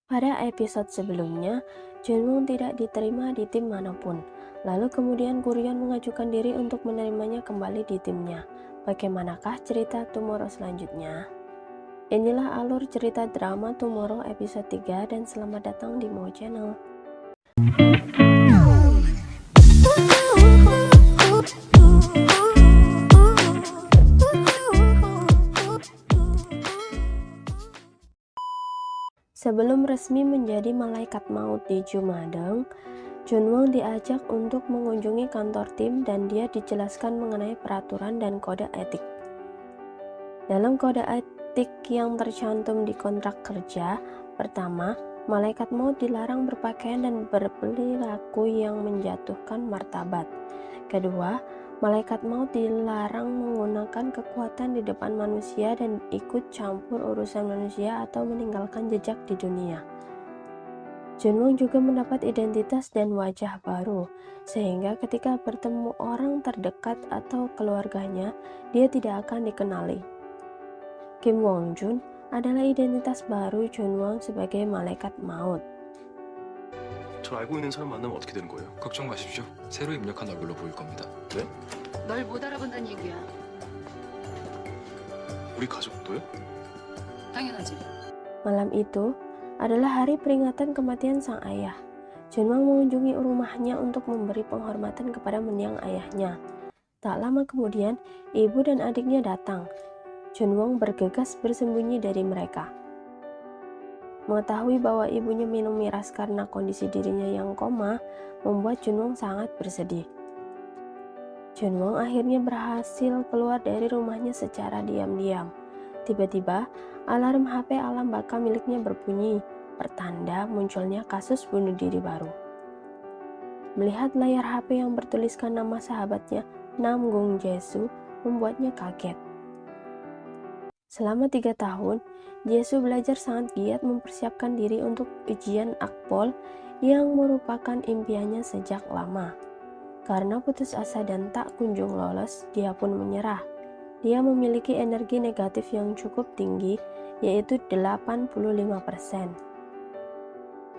Pada episode sebelumnya, Junwoo tidak diterima di tim manapun. Lalu kemudian Kuryeon mengajukan diri untuk menerimanya kembali di timnya. Bagaimanakah cerita Tomorrow selanjutnya? Inilah alur cerita drama Tomorrow episode 3 dan selamat datang di Mo Channel. Sebelum resmi menjadi malaikat maut di Jumadeng, Junwoo diajak untuk mengunjungi kantor tim dan dia dijelaskan mengenai peraturan dan kode etik. Dalam kode etik yang tercantum di kontrak kerja, pertama, malaikat maut dilarang berpakaian dan berperilaku yang menjatuhkan martabat. Kedua, malaikat maut dilarang menggunakan kekuatan di depan manusia dan ikut campur urusan manusia atau meninggalkan jejak di dunia. Junwoo juga mendapat identitas dan wajah baru, sehingga ketika bertemu orang terdekat atau keluarganya, dia tidak akan dikenali. Kim Wongjun adalah identitas baru Junwoo sebagai malaikat maut. 저 알고 있는 사람 만나면 어떻게 되는 거예요? 걱정 마십시오. 새로 입력한 얼굴로 보일 겁니다. 네? 널 못 알아본다는 얘기야. 우리 가족도요? 당연하지. Malam itu adalah hari peringatan kematian sang ayah. Junwoo mengunjungi rumahnya untuk memberi penghormatan kepada mendiang ayahnya. Tak lama kemudian, ibu dan adiknya datang. Junwoo bergegas bersembunyi dari mereka. Mengetahui bahwa ibunya minum miras karena kondisi dirinya yang koma, membuat Junwoo sangat bersedih. Junwoo akhirnya berhasil keluar dari rumahnya secara diam-diam. Tiba-tiba, alarm HP alam baka miliknya berbunyi, pertanda munculnya kasus bunuh diri baru. Melihat layar HP yang bertuliskan nama sahabatnya, Nam Gung Jae-soo, membuatnya kaget. Selama 3 tahun, Jae-soo belajar sangat giat mempersiapkan diri untuk ujian Akpol yang merupakan impiannya sejak lama. Karena putus asa dan tak kunjung lolos, dia pun menyerah. Dia memiliki energi negatif yang cukup tinggi, yaitu 85%.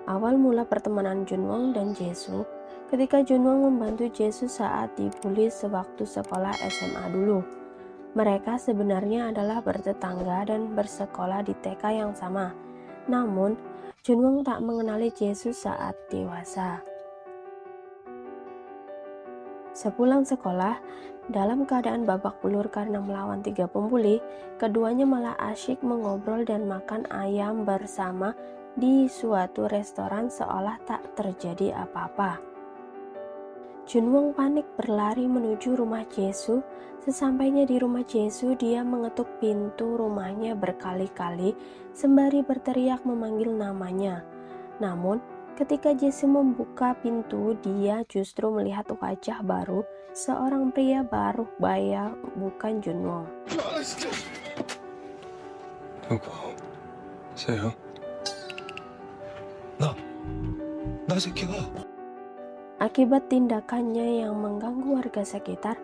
Awal mula pertemanan Junwoo dan Jae-soo, ketika Junwoo membantu Jae-soo saat dibully sewaktu sekolah SMA dulu. Mereka sebenarnya adalah bertetangga dan bersekolah di TK yang sama. Namun, Junwoo tak mengenali Jae-soo saat dewasa. Sepulang sekolah, dalam keadaan babak belur karena melawan 3 pembuli, keduanya malah asyik mengobrol dan makan ayam bersama di suatu restoran seolah tak terjadi apa-apa. Junwoo panik berlari menuju rumah Jae-soo. Sesampainya di rumah Jae-soo, dia mengetuk pintu rumahnya berkali-kali sembari berteriak memanggil namanya. Namun, ketika Jae-soo membuka pintu, dia justru melihat wajah baru, seorang pria baru baya, bukan Junwoo. 누구세요? 나 새끼가. Akibat tindakannya yang mengganggu warga sekitar,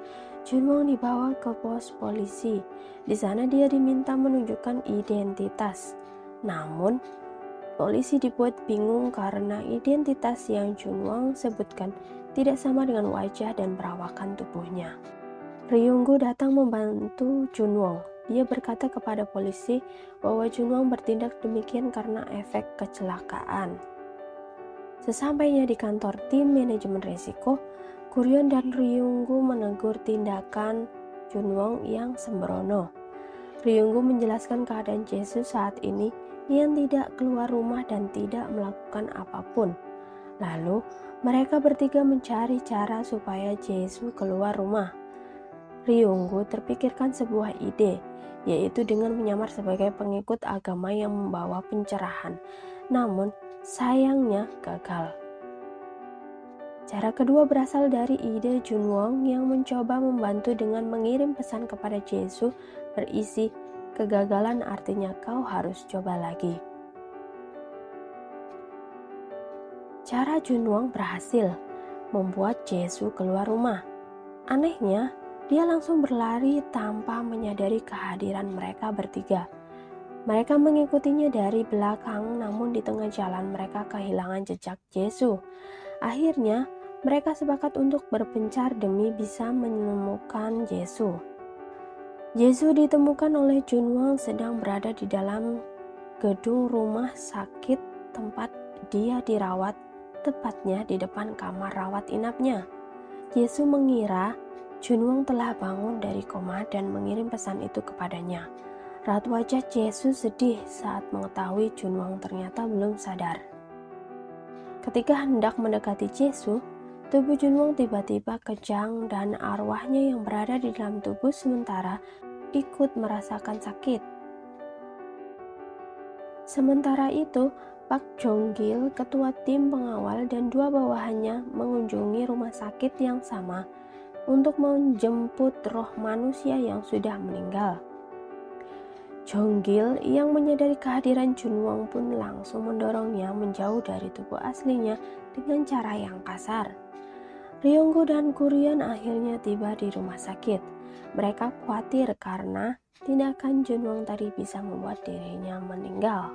Junwoo dibawa ke pos polisi. Di sana dia diminta menunjukkan identitas. Namun, polisi dibuat bingung karena identitas yang Junwoo sebutkan tidak sama dengan wajah dan perawakan tubuhnya. Ryunggu datang membantu Junwoo. Dia berkata kepada polisi bahwa Junwoo bertindak demikian karena efek kecelakaan. Sesampainya di kantor tim manajemen risiko, Kuryeon dan Ryunggu menegur tindakan Junwoo yang sembrono. Ryunggu menjelaskan keadaan Jae-soo saat ini yang tidak keluar rumah dan tidak melakukan apapun. Lalu, mereka bertiga mencari cara supaya Jae-soo keluar rumah. Ryunggu terpikirkan sebuah ide, yaitu dengan menyamar sebagai pengikut agama yang membawa pencerahan. Namun, sayangnya gagal. Cara kedua berasal dari ide Junwoo yang mencoba membantu dengan mengirim pesan kepada Jae-soo berisi kegagalan artinya kau harus coba lagi. Cara Junwoo berhasil membuat Jae-soo keluar rumah. Anehnya, dia langsung berlari tanpa menyadari kehadiran mereka bertiga. Mereka mengikutinya dari belakang, namun di tengah jalan mereka kehilangan jejak Yesus. Akhirnya, mereka sepakat untuk berpencar demi bisa menemukan Yesus. Yesus ditemukan oleh Junwang sedang berada di dalam gedung rumah sakit tempat dia dirawat, tepatnya di depan kamar rawat inapnya. Yesus mengira Junwang telah bangun dari koma dan mengirim pesan itu kepadanya. Raut wajah Yesus sedih saat mengetahui Junwang ternyata belum sadar. Ketika hendak mendekati Yesus, tubuh Junwang tiba-tiba kejang dan arwahnya yang berada di dalam tubuh sementara ikut merasakan sakit. Sementara itu, Pak Jonggil, ketua tim pengawal dan dua bawahannya mengunjungi rumah sakit yang sama untuk menjemput roh manusia yang sudah meninggal. Jonggil yang menyadari kehadiran Junwang pun langsung mendorongnya menjauh dari tubuh aslinya dengan cara yang kasar. Ryonggu dan Kuryeon akhirnya tiba di rumah sakit. Mereka khawatir karena tindakan Junwang tadi bisa membuat dirinya meninggal.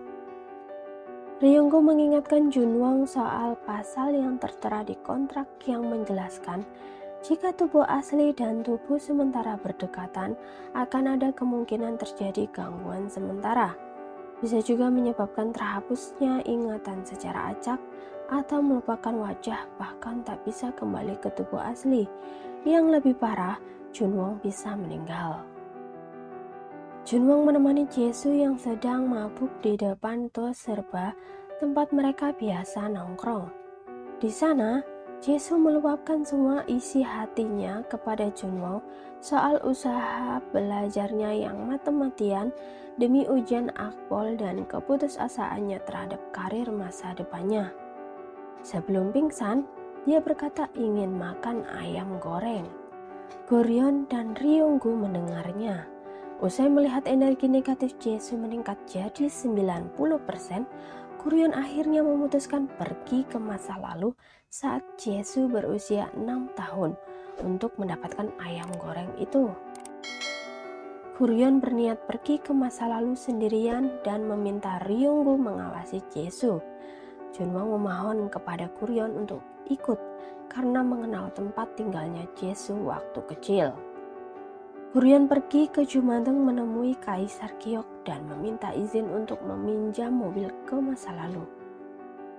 Ryonggu mengingatkan Junwang soal pasal yang tertera di kontrak yang menjelaskan jika tubuh asli dan tubuh sementara berdekatan, akan ada kemungkinan terjadi gangguan sementara. Bisa juga menyebabkan terhapusnya ingatan secara acak atau melupakan wajah, bahkan tak bisa kembali ke tubuh asli. Yang lebih parah, Junwang bisa meninggal. Junwang menemani Jesu yang sedang mabuk di depan To Serba, tempat mereka biasa nongkrong. Di sana, Jesu meluapkan semua isi hatinya kepada Junwang soal usaha belajarnya yang mati-matian demi ujian akpol dan keputusasaannya terhadap karir masa depannya. Sebelum pingsan, dia berkata ingin makan ayam goreng. Kuryeon dan Ryonggu mendengarnya. Usai melihat energi negatif Jesu meningkat jadi 90%, Kuryeon akhirnya memutuskan pergi ke masa lalu saat Jesu berusia 6 tahun untuk mendapatkan ayam goreng itu. Kuryeon berniat pergi ke masa lalu sendirian dan meminta Ryonggu mengawasi Jesu. Junwang memohon kepada Kuryeon untuk ikut karena mengenal tempat tinggalnya Jesu waktu kecil. Kuryeon pergi ke Jumanteng menemui Kaisar Giok dan meminta izin untuk meminjam mobil ke masa lalu.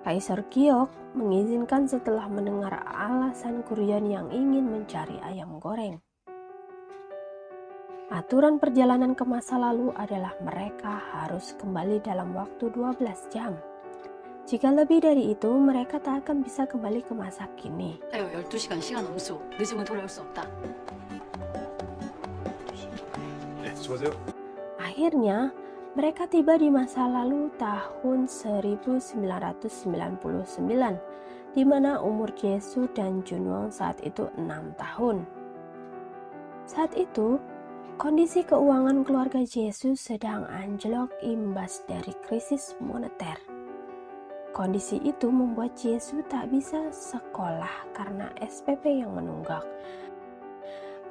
Kaisar Giok mengizinkan setelah mendengar alasan Kuryeon yang ingin mencari ayam goreng. Aturan perjalanan ke masa lalu adalah mereka harus kembali dalam waktu 12 jam. Jika lebih dari itu, mereka tak akan bisa kembali ke masa kini. 12시간 시간 엄수. 늦으면 돌아올 수 없다. 네, 수고하세요. Akhirnya, mereka tiba di masa lalu tahun 1999, di mana umur Jesu dan Junwang saat itu 6 tahun. Saat itu, kondisi keuangan keluarga Jesu sedang anjlok imbas dari krisis moneter. Kondisi itu membuat Jesu tak bisa sekolah karena SPP yang menunggak.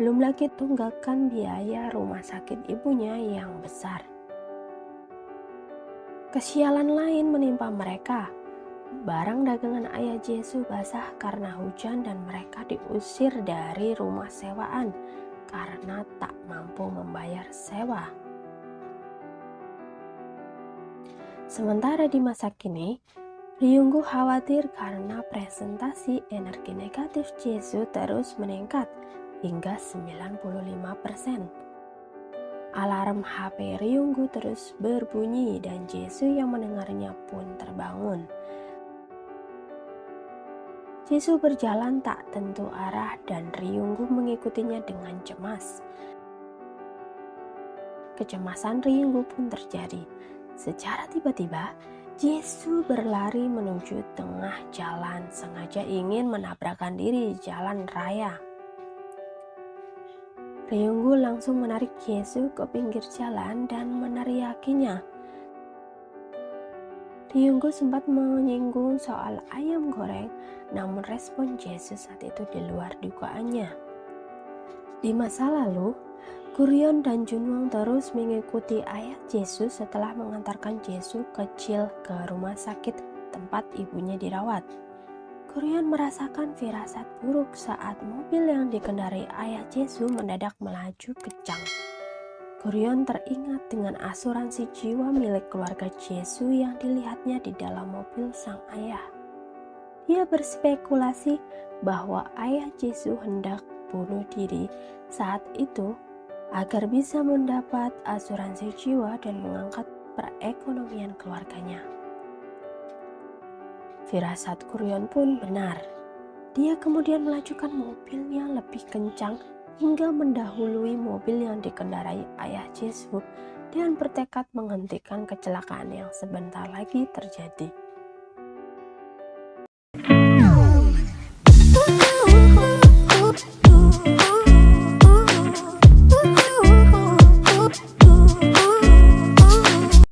Belum lagi tunggakan biaya rumah sakit ibunya yang besar. Kesialan lain menimpa mereka. Barang dagangan ayah Jesu basah karena hujan dan mereka diusir dari rumah sewaan karena tak mampu membayar sewa. Sementara di masa kini, Ryonggu khawatir karena presentasi energi negatif Jesu terus meningkat hingga 95%. Alarm HP Ryonggu terus berbunyi dan Jesu yang mendengarnya pun terbangun. Jesu berjalan tak tentu arah dan Ryonggu mengikutinya dengan cemas. Kecemasan Ryonggu pun terjadi. Secara tiba-tiba, Jesu berlari menuju tengah jalan, sengaja ingin menabrakkan diri di jalan raya. Ryonggu langsung menarik Jesu ke pinggir jalan dan meneriakinya. Ryonggu sempat menyinggung soal ayam goreng, namun respon Jesu saat itu di luar dugaannya. Di masa lalu, Kuryeon dan Junwon terus mengikuti ayah Jesu setelah mengantarkan Jesu kecil ke rumah sakit tempat ibunya dirawat. Kuryeon merasakan firasat buruk saat mobil yang dikendarai ayah Jesu mendadak melaju kencang. Kuryeon teringat dengan asuransi jiwa milik keluarga Jesu yang dilihatnya di dalam mobil sang ayah. Dia berspekulasi bahwa ayah Jesu hendak bunuh diri saat itu agar bisa mendapat asuransi jiwa dan mengangkat perekonomian keluarganya. Firasat Kuryeon pun benar. Dia kemudian melajukan mobilnya lebih kencang hingga mendahului mobil yang dikendarai ayah Jesu dan bertekad menghentikan kecelakaan yang sebentar lagi terjadi.